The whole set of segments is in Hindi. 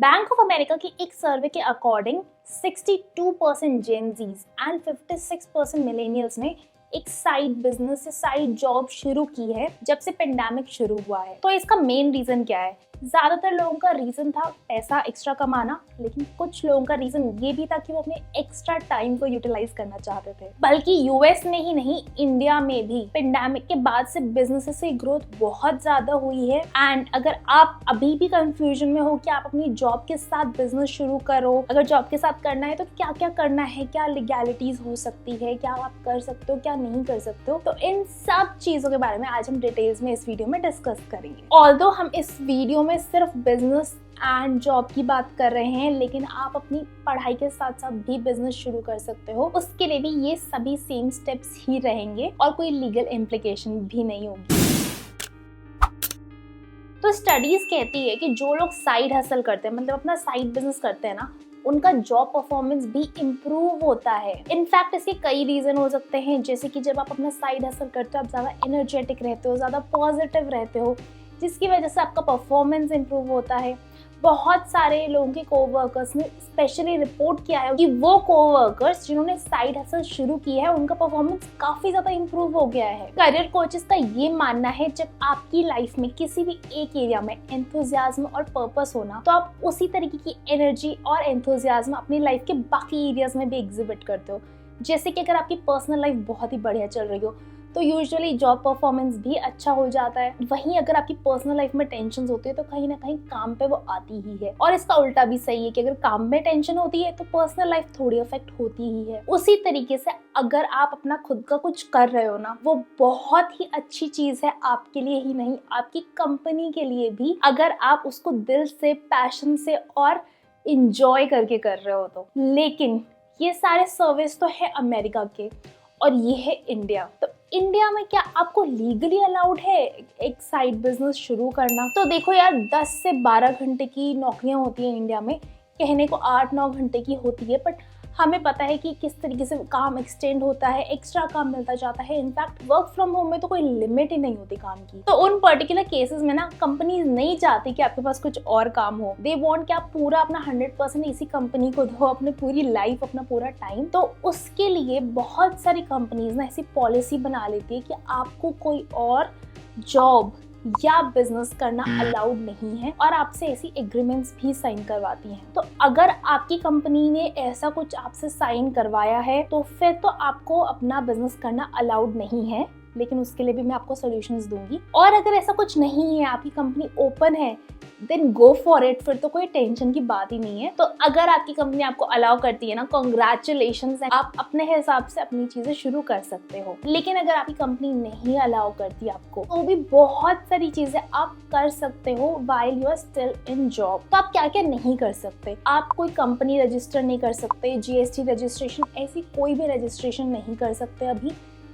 बैंक ऑफ अमेरिका की एक सर्वे के अकॉर्डिंग 62% जेनजीज एंड 56% मिलेनियल्स ने एक साइड बिजनेस या साइड जॉब शुरू की है जब से पेंडेमिक शुरू हुआ है। तो इसका मेन रीजन क्या है? ज्यादातर लोगों का रीजन था पैसा एक्स्ट्रा कमाना, लेकिन कुछ लोगों का रीजन ये भी था कि वो अपने एक्स्ट्रा टाइम को यूटिलाइज करना चाहते थे। बल्कि यूएस में ही नहीं, इंडिया में भी पेंडेमिक के बाद से बिजनेसेस की ग्रोथ बहुत ज्यादा हुई है। एंड अगर आप अभी भी कंफ्यूजन में हो कि आप अपनी जॉब के साथ बिजनेस शुरू करो, अगर जॉब के साथ करना है तो क्या क्या करना है, क्या लीगैलिटीज हो सकती है, क्या आप कर सकते हो, क्या नहीं कर सकते हो, तो इन सब चीजों के बारे में आज हम डिटेल्स में इस वीडियो में डिस्कस करेंगे। ऑल्दो हम इस वीडियो में सिर्फ बिजनेस एंड जॉब की बात कर रहे हैं, लेकिन आप अपनी पढ़ाई के साथ साथ भी बिजनेस शुरू कर सकते हो। उसके लिए भी ये सभी सेम स्टेप्स ही रहेंगे और कोई लीगल इम्प्लीकेशन भी नहीं होगी। तो स्टडीज कहती है कि जो लोग साइड हसल करते हैं, मतलब अपना साइड बिजनेस करते हैं ना, उनका जॉब परफॉर्मेंस भी इम्प्रूव होता है। इनफैक्ट इसके कई रीजन हो सकते हैं, जैसे कि जब आप अपना साइड हसल करते हो आप ज्यादा एनर्जेटिक रहते हो, ज्यादा पॉजिटिव रहते हो, जिसकी वजह से आपका परफॉर्मेंस इंप्रूव होता है। बहुत सारे लोगों के कोवर्कर्स ने स्पेशली रिपोर्ट किया है कि वो कोवर्कर्स जिन्होंने साइड हसल शुरू की है उनका परफॉर्मेंस काफी ज्यादा इंप्रूव हो गया है। करियर कोचेस का ये मानना है जब आपकी लाइफ में किसी भी एक एरिया में एंथुसियाज्म और पर्पस होना, तो आप उसी तरीके की एनर्जी और एंथुसियाज्म अपनी लाइफ के बाकी एरियाज में भी एग्जिबिट करते हो। जैसे कि अगर आपकी पर्सनल लाइफ बहुत ही बढ़िया चल रही हो तो यूजुअली जॉब परफॉर्मेंस भी अच्छा हो जाता है। वहीं अगर आपकी पर्सनल लाइफ में टेंशन होती है तो कहीं ना कहीं काम पे वो आती ही है। और इसका उल्टा भी सही है कि अगर काम में टेंशन होती है तो पर्सनल लाइफ थोड़ी अफेक्ट होती ही है। उसी तरीके से अगर आप अपना खुद का कुछ कर रहे हो ना, वो बहुत ही अच्छी चीज है आपके लिए ही नहीं, आपकी कंपनी के लिए भी, अगर आप उसको दिल से, पैशन से और इंजॉय करके कर रहे हो तो। लेकिन ये सारे सर्विस तो है अमेरिका के और ये है इंडिया। तो इंडिया में क्या आपको लीगली अलाउड है एक साइड बिजनेस शुरू करना? तो देखो यार, 10 से 12 घंटे की नौकरियां होती हैं इंडिया में, कहने को 8-9 घंटे की होती है, बट हमें पता है कि किस तरीके से काम एक्सटेंड होता है, एक्स्ट्रा काम मिलता जाता है। इनफैक्ट वर्क फ्रॉम होम में तो कोई लिमिट ही नहीं होती काम की। तो उन पर्टिकुलर केसेस में ना कंपनीज नहीं चाहती कि आपके पास कुछ और काम हो। दे वांट कि आप पूरा अपना 100% इसी कंपनी को दो, अपनी पूरी लाइफ, अपना पूरा टाइम। तो उसके लिए बहुत सारी कंपनीज ना ऐसी पॉलिसी बना लेती है कि आपको कोई और जॉब या बिजनेस करना अलाउड नहीं है और आपसे ऐसी एग्रीमेंट्स भी साइन करवाती हैं। तो अगर आपकी कंपनी ने ऐसा कुछ आपसे साइन करवाया है तो फिर तो आपको अपना बिजनेस करना अलाउड नहीं है, लेकिन उसके लिए भी मैं आपको सॉल्यूशंस दूंगी। और अगर ऐसा कुछ नहीं है, आपकी कंपनी ओपन है, देन गो फॉर इट, फिर तो कोई टेंशन की बात ही नहीं है। तो अगर आपकी कंपनी आपको अलाउ करती है ना, कॉन्ग्रेचुलेशंस, आप अपने हिसाब से अपनी चीजें शुरू कर सकते हो। लेकिन अगर आपकी कंपनी नहीं अलाउ करती आपको, तो भी बहुत सारी चीजें आप कर सकते हो while you are still in job. तो आप क्या क्या नहीं कर सकते? आप कोई कंपनी रजिस्टर नहीं कर सकते, जीएसटी रजिस्ट्रेशन, ऐसी कोई भी रजिस्ट्रेशन नहीं कर सकते अभी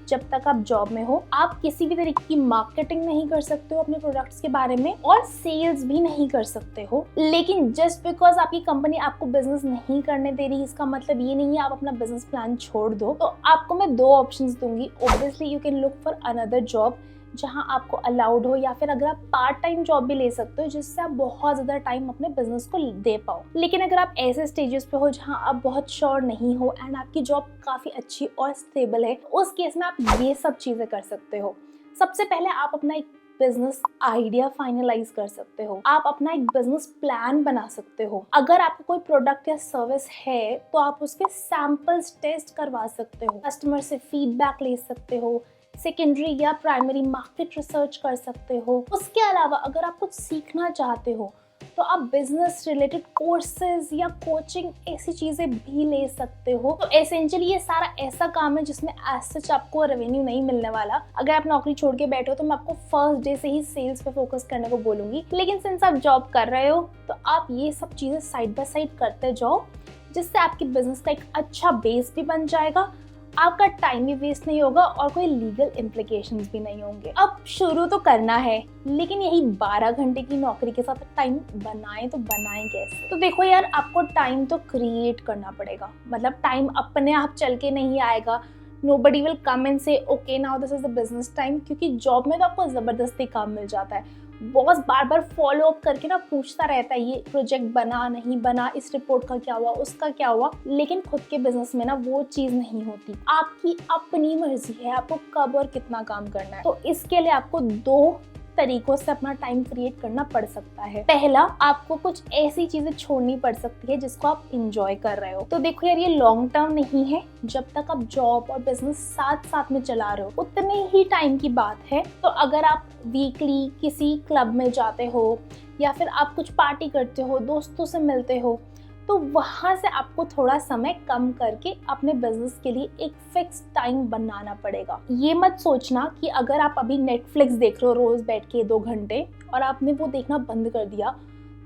जब तक आप जॉब में हो। आप किसी भी तरीके की मार्केटिंग नहीं कर सकते हो अपने प्रोडक्ट्स के बारे में, और सेल्स भी नहीं कर सकते हो। लेकिन जस्ट बिकॉज आपकी कंपनी आपको बिजनेस नहीं करने दे रही, इसका मतलब ये नहीं है आप अपना बिजनेस प्लान छोड़ दो। तो आपको मैं 2 ऑप्शंस दूंगी। Obviously you can look for another job जहां आपको अलाउड हो, या फिर अगर आप पार्ट टाइम जॉब भी ले सकते हो जिससे आप बहुत ज़्यादा टाइम अपने बिजनेस को दे पाओ। लेकिन अगर आप ऐसे स्टेजेस पे हो जहां आप बहुत श्योर नहीं हो एंड आपकी जॉब काफ़ी अच्छी और स्टेबल है, उस केस में आप ये सब चीज़ें कर सकते हो। सबसे पहले आप अपना एक बिजनेस आइडिया फाइनलाइज कर सकते हो, आप अपना एक बिजनेस प्लान बना सकते हो। अगर आपको कोई प्रोडक्ट या सर्विस है तो आप उसके सैंपल्स टेस्ट करवा सकते हो, कस्टमर से फीडबैक ले सकते हो, सेकेंडरी या प्राइमरी मार्केट रिसर्च कर सकते हो। उसके अलावा अगर आप कुछ सीखना चाहते हो तो आप बिजनेस रिलेटेड कोर्सेज या कोचिंग ऐसी चीजें भी ले सकते हो। तो एसेंशियली ये सारा ऐसा काम है जिसमें एज सच आपको रेवेन्यू नहीं मिलने वाला। अगर आप नौकरी छोड़ के बैठे हो तो मैं आपको फर्स्ट डे से ही सेल्स पे फोकस करने को बोलूंगी, लेकिन सिंस आप जॉब कर रहे हो तो आप ये सब चीजें साइड बाय साइड करते जाओ, जिससे आपके बिजनेस का एक अच्छा बेस भी बन जाएगा, आपका टाइम भी वेस्ट नहीं होगा और कोई लीगल इम्प्लीकेशंस भी नहीं होंगे। अब शुरू तो करना है, लेकिन यही 12 घंटे की नौकरी के साथ टाइम बनाएं तो बनाएं कैसे? तो देखो यार, आपको टाइम तो क्रिएट करना पड़ेगा। मतलब टाइम अपने आप चल के नहीं आएगा। Nobody will come and say okay now this is the business time, क्योंकि जॉब में तो आपको जबरदस्ती काम मिल जाता है। बॉस बार बार फॉलो अप करके ना पूछता रहता है ये प्रोजेक्ट बना नहीं बना, इस रिपोर्ट का क्या हुआ, उसका क्या हुआ। लेकिन खुद के बिजनेस में ना वो चीज नहीं होती। आपकी अपनी मर्जी है आपको कब और कितना काम करना है। तो इसके लिए आपको 2 तरीकों से अपना टाइम क्रिएट करना पड़ सकता है। पहला, आपको कुछ ऐसी चीजें छोड़नी पड़ सकती है जिसको आप इंजॉय कर रहे हो। तो देखो यार, ये लॉन्ग टर्म नहीं है। जब तक आप जॉब और बिजनेस साथ साथ में चला रहे हो उतने ही टाइम की बात है। तो अगर आप वीकली किसी क्लब में जाते हो या फिर आप कुछ पार्टी करते हो, दोस्तों से मिलते हो, तो वहाँ से आपको थोड़ा समय कम करके अपने बिजनेस के लिए एक फिक्स टाइम बनाना पड़ेगा। ये मत सोचना कि अगर आप अभी नेटफ्लिक्स देख रहे हो रोज बैठ के 2 घंटे और आपने वो देखना बंद कर दिया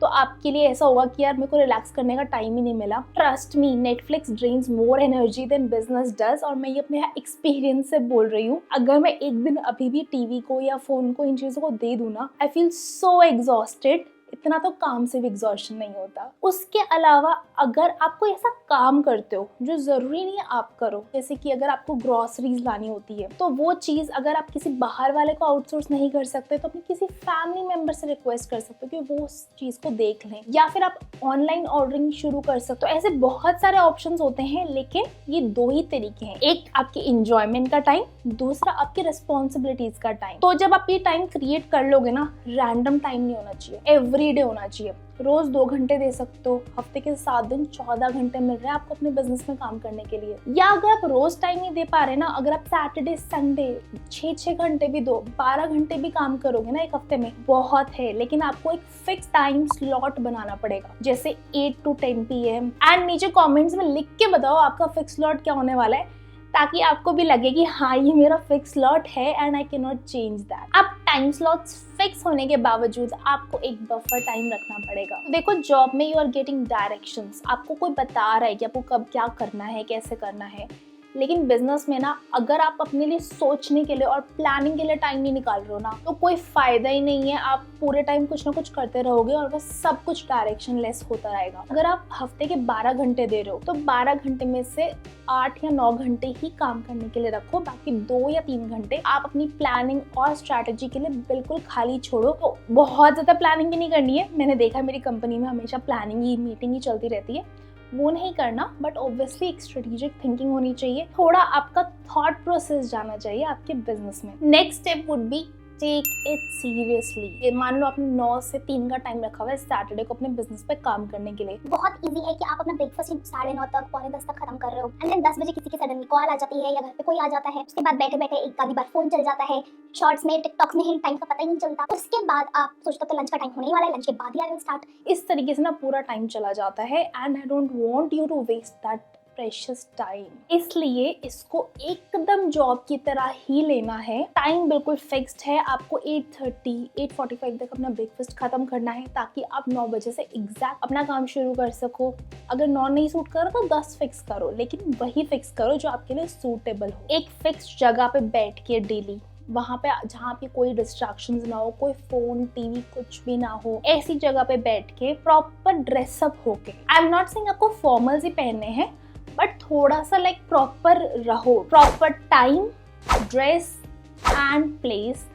तो आपके लिए ऐसा होगा कि यार मेरे को रिलैक्स करने का टाइम ही नहीं मिला। Trust me, Netflix drains more energy than business does. और मैं ये अपने एक्सपीरियंस से बोल रही हूँ। अगर मैं एक दिन अभी भी टीवी को या फोन को इन चीजों को दे दूँ ना, आई फील सो एग्जॉस्टेड। इतना तो काम से भी एग्जॉस्शन नहीं होता। उसके अलावा अगर आप कोई ऐसा काम करते हो जो जरूरी नहीं है आप करो, जैसे कि अगर आपको ग्रोसरीज लानी होती है तो वो चीज अगर आप किसी बाहर वाले को आउटसोर्स नहीं कर सकते तो अपने किसी फैमिली मेंबर से रिक्वेस्ट कर सकते हो कि वो उस चीज को देख लें, या फिर आप ऑनलाइन ऑर्डरिंग शुरू कर सकते हो। ऐसे बहुत सारे ऑप्शंस होते हैं, लेकिन ये 2 ही तरीके हैं। एक आपके इंजॉयमेंट का टाइम, दूसरा आपकी रिस्पॉन्सिबिलिटीज का टाइम। तो जब आप ये टाइम क्रिएट कर लोगे ना, रैंडम टाइम नहीं होना चाहिए, एवरीडे होना चाहिए। रोज 2 घंटे दे सकते हो, हफ्ते के 7 दिन 14 घंटे मिल रहे हैं आपको अपने बिजनेस में काम करने के लिए। या अगर आप रोज टाइम नहीं दे पा रहे ना, अगर आप सैटरडे संडे 6 घंटे भी दो, 12 घंटे भी काम करोगे ना एक हफ्ते में, बहुत है। लेकिन आपको एक फिक्स टाइम स्लॉट बनाना पड़ेगा, जैसे 8 to 10 PM। एंड नीचे कॉमेंट्स में लिख के बताओ आपका फिक्स स्लॉट क्या होने वाला है, ताकि आपको भी लगे कि हाँ ये मेरा फिक्स स्लॉट है and I can not change that. अब टाइम स्लॉट्स फिक्स होने के बावजूद आपको एक बफर टाइम रखना पड़ेगा। देखो, जॉब में यू आर गेटिंग डायरेक्शंस, आपको कोई बता रहा है कि आपको कब क्या करना है, कैसे करना है। लेकिन बिजनेस में ना, अगर आप अपने लिए सोचने के लिए और प्लानिंग के लिए टाइम नहीं निकाल रहे हो ना, तो कोई फायदा ही नहीं है। आप पूरे टाइम कुछ ना कुछ करते रहोगे और बस सब कुछ डायरेक्शन लेस होता रहेगा। अगर आप हफ्ते के 12 घंटे दे रहे हो तो 12 घंटे में से 8 या 9 घंटे ही काम करने के लिए रखो, बाकी 2 या 3 घंटे आप अपनी प्लानिंग और स्ट्रैटेजी के लिए बिल्कुल खाली छोड़ो। तो बहुत ज्यादा प्लानिंग ही नहीं करनी है। मैंने देखा मेरी कंपनी में हमेशा प्लानिंग ही, मीटिंग ही चलती रहती है, वो नहीं करना। बट ऑब्वियसली एक स्ट्रेटेजिक थिंकिंग होनी चाहिए, थोड़ा आपका थॉट प्रोसेस जाना चाहिए आपके बिजनेस में। Next step would be take it seriously. मान लो आपने 9 से 3 का टाइम रखा हुआ है सैटरडे को अपने बिजनेस पे काम करने के लिए। बहुत इजी है कि आप अपना ब्रेकफास्ट 9:30 तक, 9:45 तक खत्म कर रहे हो, एंड देन 10 बजे किसी की सडनली कॉल आ जाती है या घर पे कोई आ जाता है। उसके बाद बैठे बैठे एक आधी बार फोन चल जाता है, शॉर्ट्स में, टिकटॉक में टाइम का पता ही नहीं चलता। उसके बाद आप सोचते हो तो लंच का टाइम होने ही वाला है, लंच के बाद ही आई विल स्टार्ट। इस तरीके से ना पूरा टाइम चला जाता है and I don't want you to waste that precious time. इसलिए इसको एकदम जॉब की तरह ही लेना है। टाइम बिल्कुल फिक्स्ड है, आपको 8:30, 8:45 तक अपना ब्रेकफास्ट खत्म करना है, ताकि आप 9 बजे से एग्जैक्ट अपना काम शुरू कर सको। अगर 9 नहीं सूट करो तो 10 फिक्स करो, लेकिन वही फिक्स करो जो आपके लिए सूटेबल हो। एक फिक्स जगह पे बैठ के डेली, वहाँ पे जहाँ पे कोई डिस्ट्रैक्शंस ना हो, कोई फोन टीवी कुछ भी ना हो, ऐसी जगह पे बैठ के प्रॉपर ड्रेसअप होके। आई एम नॉट सेइंग आपको फॉर्मल्स ही पहनने हैं, बट थोड़ा सा लाइक प्रॉपर रहो। Proper time, dress and place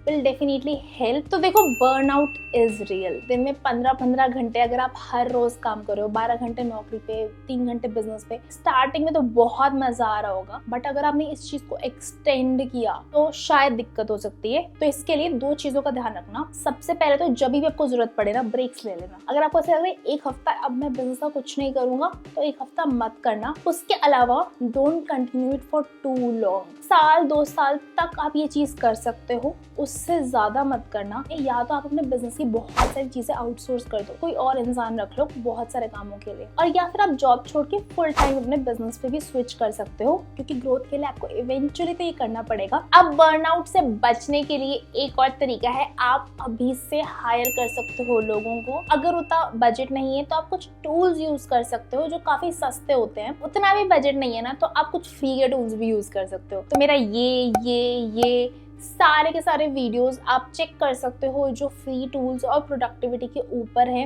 will definitely help. तो देखो, बर्नआउट इज रियल। दिन में 15-15 घंटे अगर आप हर रोज काम कर रहे हो, 12 घंटे नौकरी पे, 3 घंटे बिजनेस पे, स्टार्टिंग में तो बहुत मजा आ रहा होगा, बट अगर आपने इस चीज को एक्सटेंड किया तो शायद दिक्कत हो सकती है। तो इसके लिए 2 चीजों का ध्यान रखना। सबसे पहले तो जब भी आपको जरूरत पड़े ना, ब्रेक्स ले लेना। अगर आपको ऐसा लग रहा है एक हफ्ता अब मैं बिजनेस का कुछ नहीं करूंगा, तो 1 हफ्ता मत करना। उसके अलावा don't continue it for too long. 1-2 साल तक आप ये चीज कर सकते हो, उससे ज्यादा मत करना। या तो आप अपने बिजनेस की बहुत सारी चीजें आउटसोर्स कर दो, कोई और इंसान रख लो बहुत सारे कामों के लिए, और या फिर आप जॉब छोड़ के फुल टाइम अपने बिजनेस पे भी स्विच कर सकते हो, क्योंकि ग्रोथ के लिए आपको इवेंचुअली तो ये करना पड़ेगा। अब बर्नआउट से बचने के लिए एक और तरीका है, आप अभी से हायर कर सकते हो लोगों को। अगर उतना बजट नहीं है तो आप कुछ टूल्स यूज कर सकते हो जो काफी सस्ते होते हैं। उतना भी बजट नहीं है ना, तो आप कुछ फ्री के टूल्स भी यूज कर सकते हो। तो मेरा ये सारे के सारे वीडियोस आप चेक कर सकते हो जो फ्री टूल्स और प्रोडक्टिविटी के ऊपर हैं,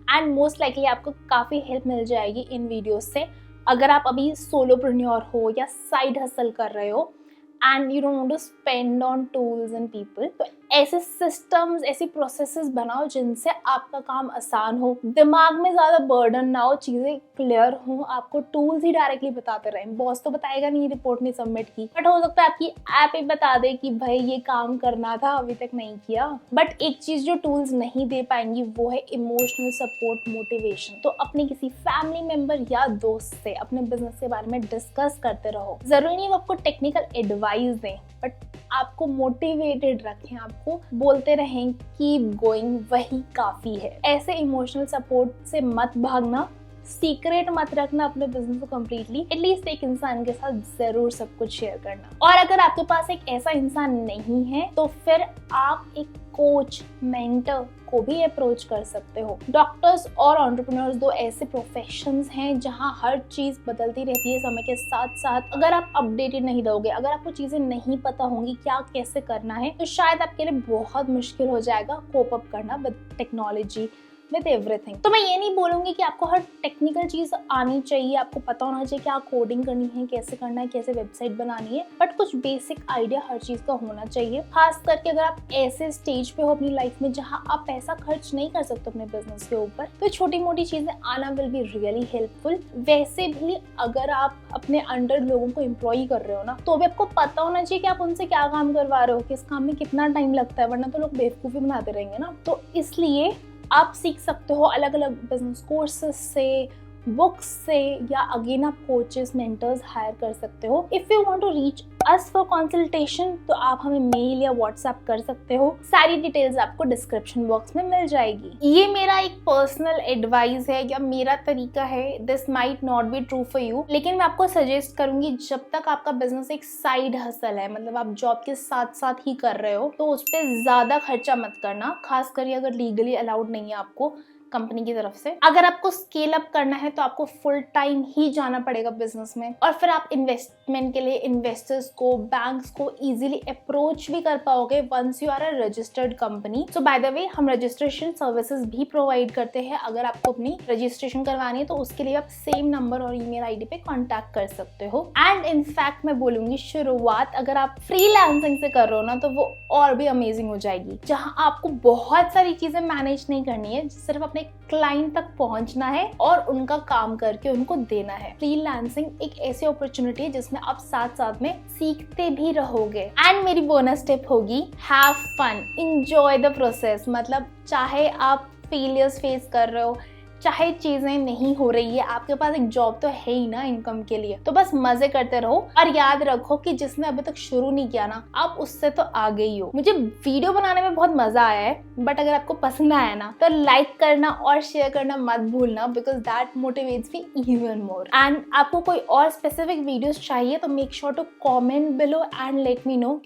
एंड मोस्ट लाइकली आपको काफ़ी हेल्प मिल जाएगी इन वीडियोस से। अगर आप अभी सोलोप्रेन्योर हो या साइड हसल कर रहे हो and you don't want to spend on tools and people, तो ऐसे सिस्टम्स, ऐसी प्रोसेसेस बनाओ जिनसे आपका काम आसान हो, दिमाग में ज्यादा बर्डन ना हो, चीजें क्लियर हो, आपको टूल्स ही डायरेक्टली बताते रहें। बॉस तो बताएगा नहीं रिपोर्ट नहीं सबमिट की, बट हो सकता है आपकी ऐप ही बता दे कि भाई ये काम करना था अभी तक नहीं किया। बट एक चीज जो टूल्स नहीं दे पाएंगी वो है इमोशनल सपोर्ट, मोटिवेशन। तो अपने किसी फैमिली मेंबर या दोस्त से अपने बिजनेस के बारे में डिस्कस करते रहो। जरूरी नहीं वो आपको टेक्निकल एडवाइस दें, बट आपको मोटिवेटेड रखें, आपको बोलते रहें कीप गोइंग, वही काफी है। ऐसे इमोशनल सपोर्ट से मत भागना, सीक्रेट मत रखना अपने बिजनेस को कम्प्लीटली। एटलीस्ट एक इंसान के साथ जरूर सब कुछ शेयर करना। और अगर आपके पास एक ऐसा इंसान नहीं है तो फिर आप एक कोच, मेंटर को भी अप्रोच कर सकते हो। डॉक्टर्स और एंटरप्रेन्योर्स दो ऐसे प्रोफेशंस हैं जहां हर चीज बदलती रहती है समय के साथ साथ। अगर आप अपडेटेड नहीं रहोगे, अगर आपको चीजें नहीं पता होंगी क्या कैसे करना है, तो शायद आपके लिए बहुत मुश्किल हो जाएगा कोप अप करना विद टेक्नोलॉजी, विद एवरीथिंग। तो मैं ये नहीं बोलूंगी कि आपको हर टेक्निकल चीज आनी चाहिए, आपको पता होना चाहिए क्या कोडिंग करनी है, कैसे करना है, कैसे वेबसाइट बनानी है, बट कुछ बेसिक आइडिया हर चीज का होना चाहिए। खास करके अगर आप ऐसे स्टेज पे हो अपनी लाइफ में जहां आप पैसा खर्च नहीं कर सकते अपने बिजनेस के ऊपर, तो छोटी मोटी चीजें आना विल बी रियली हेल्पफुल। वैसे भी अगर आप अपने अंडर लोगों को एम्प्लॉय कर रहे हो ना, तो भी आपको पता होना चाहिए कि आप उनसे क्या काम करवा रहे हो, किस काम में कितना टाइम लगता है, वरना तो लोग बेवकूफी बनाते रहेंगे ना। तो इसलिए आप सीख सकते हो अलग अलग बिजनेस कोर्सेज से, बुक्स से, या अगेन आप कोचेस, मेंटर्स हायर कर सकते हो। If you want to reach us for consultation तो आप हमें मेल या व्हाट्सएप कर सकते हो। सारी डिटेल्स आपको डिस्क्रिप्शन बॉक्स में मिल जाएगी। ये मेरा एक पर्सनल एडवाइस है या मेरा तरीका है, this might not be true for you, लेकिन मैं आपको सजेस्ट करूंगी जब तक आपका बिजनेस एक साइड हसल है, मतलब आप जॉब के साथ साथ ही कर रहे हो, तो उस पर ज्यादा खर्चा मत करना, खास करके अगर लीगली अलाउड नहीं है आपको कंपनी की तरफ से। अगर आपको स्केल अप करना है तो आपको फुल टाइम ही जाना पड़ेगा बिजनेस में, और फिर आप इन्वेस्टमेंट के लिए इन्वेस्टर्स को, बैंक्स को इजीली अप्रोच भी कर पाओगे once you are a registered company. So by the way हम रजिस्ट्रेशन सर्विसेज भी प्रोवाइड करते हैं। अगर आपको अपनी रजिस्ट्रेशन करवानी है तो उसके लिए आप सेम नंबर और ईमेल आईडी पे कॉन्टैक्ट कर सकते हो। एंड इनफैक्ट मैं बोलूंगी शुरुआत अगर आप फ्रीलांसिंग से कर रहे हो ना, तो वो और भी अमेजिंग हो जाएगी, जहां आपको बहुत सारी चीजें मैनेज नहीं करनी है, सिर्फ अपने क्लाइंट तक पहुंचना है और उनका काम करके उनको देना है। फ्रीलांसिंग एक ऐसी अपॉर्चुनिटी है जिसमें आप साथ साथ में सीखते भी रहोगे। एंड मेरी बोनस टिप होगी, have fun, enjoy the process. मतलब चाहे आप फेलियर्स फेस कर रहे हो, चाहे चीजें नहीं हो रही है, आपके पास एक जॉब तो है ही ना इनकम के लिए, तो बस मजे करते रहो। और याद रखो कि जिसने अभी तक शुरू नहीं किया ना, आप उससे तो आगे ही हो। मुझे वीडियो बनाने में बहुत मजा आया है, बट अगर आपको पसंद आया ना तो लाइक करना और शेयर करना मत भूलना, because that motivates me even more. And आपको कोई और स्पेसिफिक वीडियोस चाहिए तो make sure to comment below and let me no.